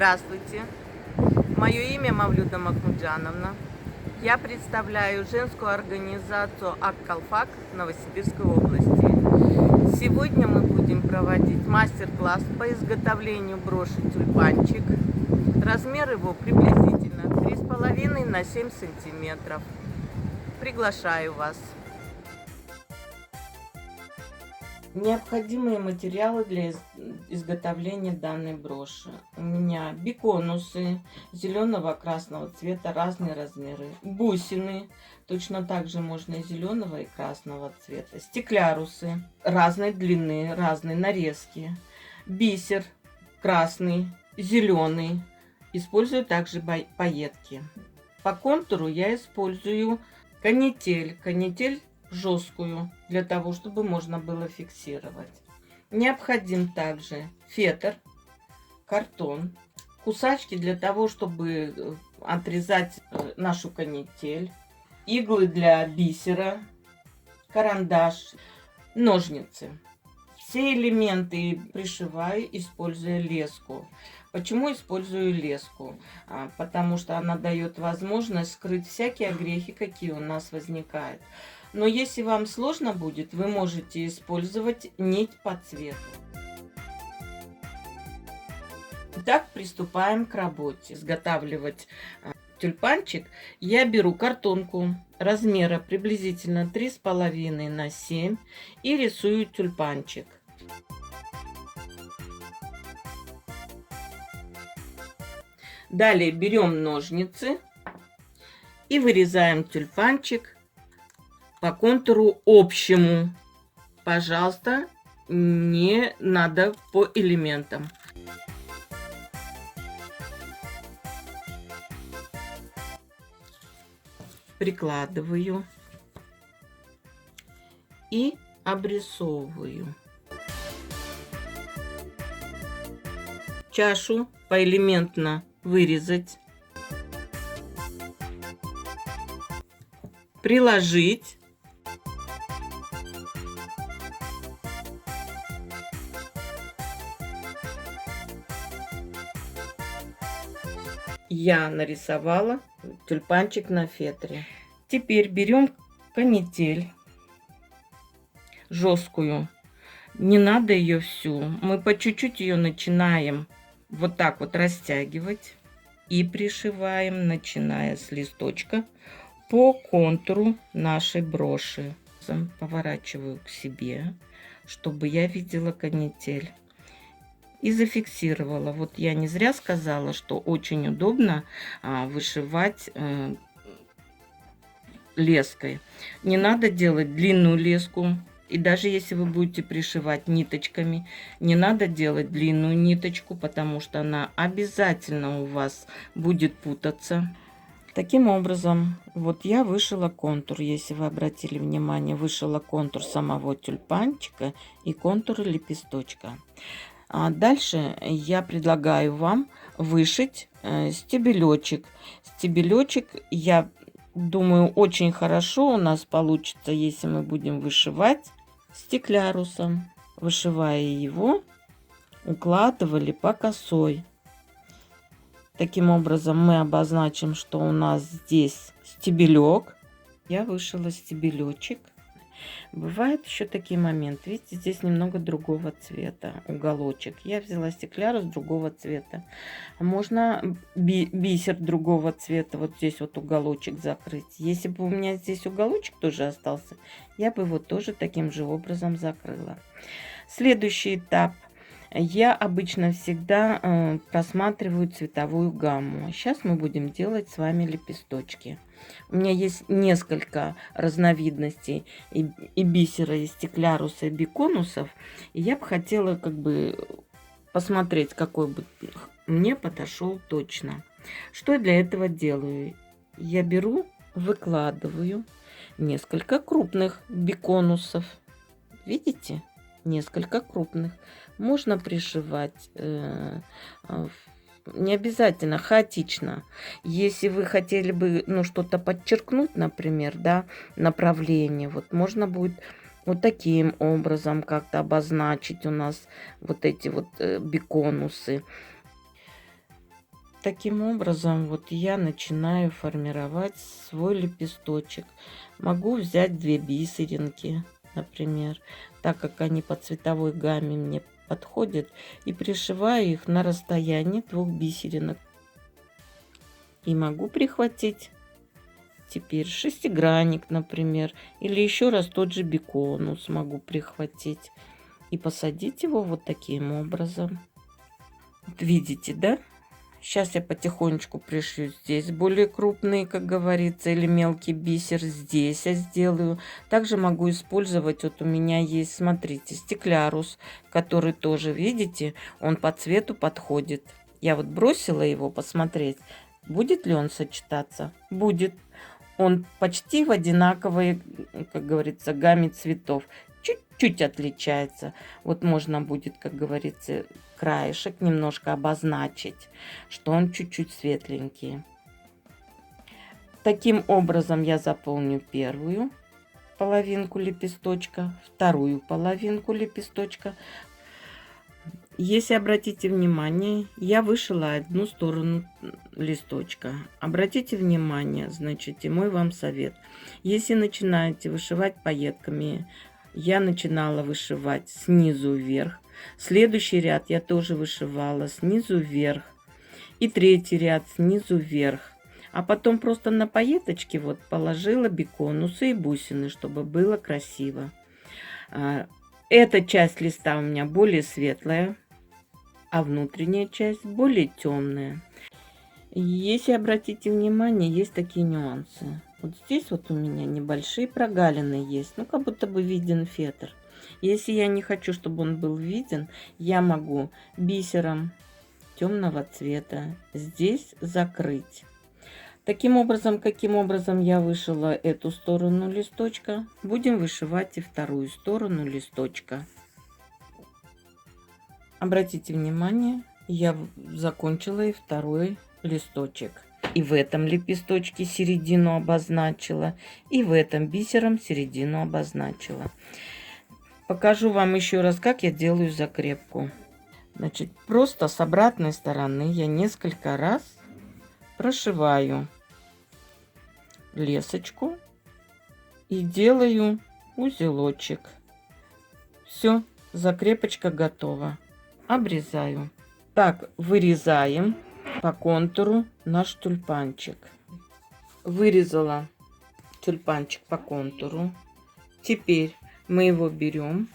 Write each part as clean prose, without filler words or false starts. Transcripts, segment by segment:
Здравствуйте, мое имя Мавлюда Махмуджановна. Я представляю женскую организацию Ак-Калфак Новосибирской области. Сегодня мы будем проводить мастер-класс по изготовлению броши тюльпанчик. Размер его приблизительно 3,5 на 7 сантиметров. Приглашаю вас. Необходимые материалы для изготовления данной броши. У меня биконусы зеленого красного цвета, разные размеры. Бусины, точно так же можно и зеленого и красного цвета. Стеклярусы разной длины, разные нарезки. Бисер красный, зеленый. Использую также пайетки. По контуру я использую канитель. Канитель жесткую, для того, чтобы можно было фиксировать. Необходим также фетр, картон, кусачки для того, чтобы отрезать нашу канитель, иглы для бисера, карандаш, ножницы. Все элементы пришиваю, используя леску. Почему использую леску? Потому что она дает возможность скрыть всякие огрехи, какие у нас возникают. Но если вам сложно будет, вы можете использовать нить по цвету. Итак, приступаем к работе. Изготавливать тюльпанчик я беру картонку размера приблизительно 3,5 на 7 и рисую тюльпанчик. Далее берем ножницы и вырезаем тюльпанчик по контуру общему. Пожалуйста, не надо по элементам. Прикладываю и обрисовываю. Чашу поэлементно вырезать, приложить, я нарисовала тюльпанчик на фетре. Теперь берем канитель жесткую. Не надо ее всю. Мы по чуть-чуть ее начинаем вот так вот растягивать и пришиваем, начиная с листочка, по контуру нашей броши. Поворачиваю к себе, чтобы я видела канитель. И зафиксировала. Вот я не зря сказала, что очень удобно вышивать леской. Не надо делать длинную леску. И даже если вы будете пришивать ниточками, не надо делать длинную ниточку, потому что она обязательно у вас будет путаться. Таким образом, вот я вышила контур, если вы обратили внимание, вышила контур самого тюльпанчика и контур лепесточка. А дальше я предлагаю вам вышить стебелечек. Стебелечек, я думаю, очень хорошо у нас получится, если мы будем вышивать стеклярусом. Вышивая его, укладывали по косой. Таким образом мы обозначим, что у нас здесь стебелек. Я вышила стебелечек. Бывают еще такие моменты. Видите, здесь немного другого цвета уголочек. Я взяла стеклярус другого цвета. Можно бисер другого цвета. Вот здесь вот уголочек закрыть. Если бы у меня здесь уголочек тоже остался, я бы его тоже таким же образом закрыла. Следующий этап. Я обычно всегда просматриваю цветовую гамму. Сейчас мы будем делать с вами лепесточки. У меня есть несколько разновидностей и бисера, и стекляруса, и биконусов. И я бы хотела как бы посмотреть, какой бы мне подошел точно. Что я для этого делаю? Я беру, выкладываю несколько крупных биконусов. Видите? Несколько крупных. Можно пришивать не обязательно хаотично. Если вы хотели бы что-то подчеркнуть, например, да, направление, вот можно будет вот таким образом как-то обозначить у нас вот эти вот биконусы. Таким образом, вот я начинаю формировать свой лепесточек. Могу взять 2 бисеринки, например, так как они по цветовой гамме мне подходят, и пришиваю их на расстоянии 2 бисеринок. И могу прихватить теперь шестигранник, например, или еще раз тот же биконус могу прихватить и посадить его вот таким образом. Вот видите, да? Сейчас я потихонечку пришью здесь более крупный, как говорится, или мелкий бисер здесь я сделаю. Также могу использовать, вот у меня есть, смотрите, стеклярус, который тоже, видите, он по цвету подходит. Я вот бросила его посмотреть, будет ли он сочетаться. Будет. Он почти в одинаковой, как говорится, гамме цветов. Чуть-чуть отличается. Вот можно будет, как говорится, краешек немножко обозначить, что он чуть-чуть светленький. Таким образом я заполню первую половинку лепесточка, вторую половинку лепесточка. Если обратите внимание, я вышила одну сторону листочка. Обратите внимание, значит, и мой вам совет. Если начинаете вышивать пайетками, я начинала вышивать снизу вверх. Следующий ряд я тоже вышивала снизу вверх. И третий ряд снизу вверх. А потом просто на пайеточке вот положила биконусы и бусины, чтобы было красиво. Эта часть листа у меня более светлая, а внутренняя часть более темная. Если обратите внимание, есть такие нюансы. Вот здесь вот у меня небольшие прогалины есть, ну как будто бы виден фетр. Если я не хочу, чтобы он был виден, я могу бисером темного цвета здесь закрыть. Таким образом, каким образом я вышила эту сторону листочка, будем вышивать и вторую сторону листочка. Обратите внимание, я закончила и второй листочек. И в этом лепесточке середину обозначила, и в этом бисером середину обозначила. Покажу вам еще раз, как я делаю закрепку. Значит, просто с обратной стороны я несколько раз прошиваю лесочку и делаю узелочек. Все, закрепочка готова. Обрезаю. Так, вырезаем по контуру наш тюльпанчик. Вырезала тюльпанчик по контуру. Теперь мы его берем,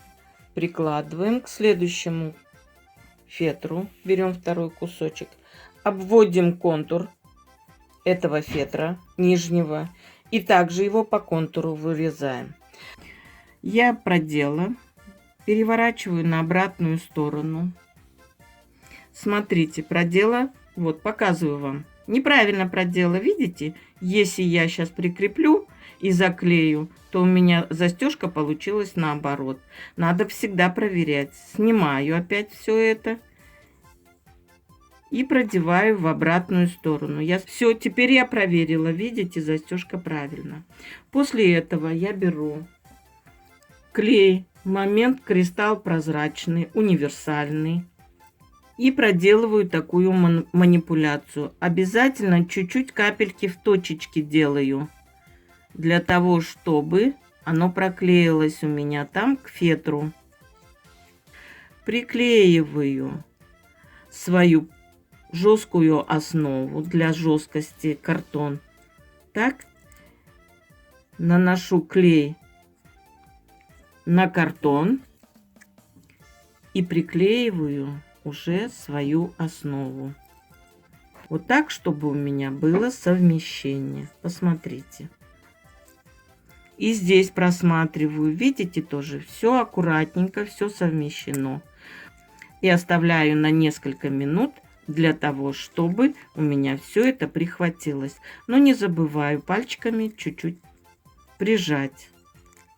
прикладываем к следующему фетру, берем второй кусочек, обводим контур этого фетра нижнего и также его по контуру вырезаем. Я продела, переворачиваю на обратную сторону. Смотрите, продела, вот показываю вам. Неправильно продела, видите? Если я сейчас прикреплю и заклею, то у меня застежка получилась наоборот. Надо всегда проверять. Снимаю опять все это и продеваю в обратную сторону. Все, теперь я проверила, видите, застежка правильно. После этого я беру клей Момент Кристалл прозрачный, универсальный. И проделываю такую манипуляцию. Обязательно чуть-чуть капельки в точечки делаю. Для того, чтобы оно проклеилось у меня там к фетру. Приклеиваю свою жесткую основу для жесткости картон. Так. Наношу клей на картон. И приклеиваю уже свою основу. Вот так, чтобы у меня было совмещение. Посмотрите. И здесь просматриваю. Видите, тоже все аккуратненько, все совмещено. И оставляю на несколько минут для того, чтобы у меня все это прихватилось. Но не забываю пальчиками чуть-чуть прижать.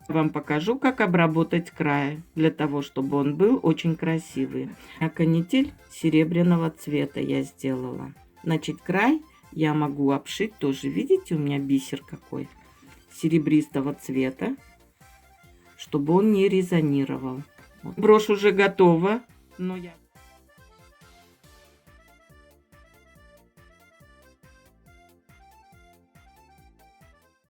Вам покажу, как обработать край, для того, чтобы он был очень красивый. А канитель серебряного цвета я сделала. Значит, край я могу обшить тоже. Видите, у меня бисер какой? Серебристого цвета, чтобы он не резонировал. Брошь уже готова, но я...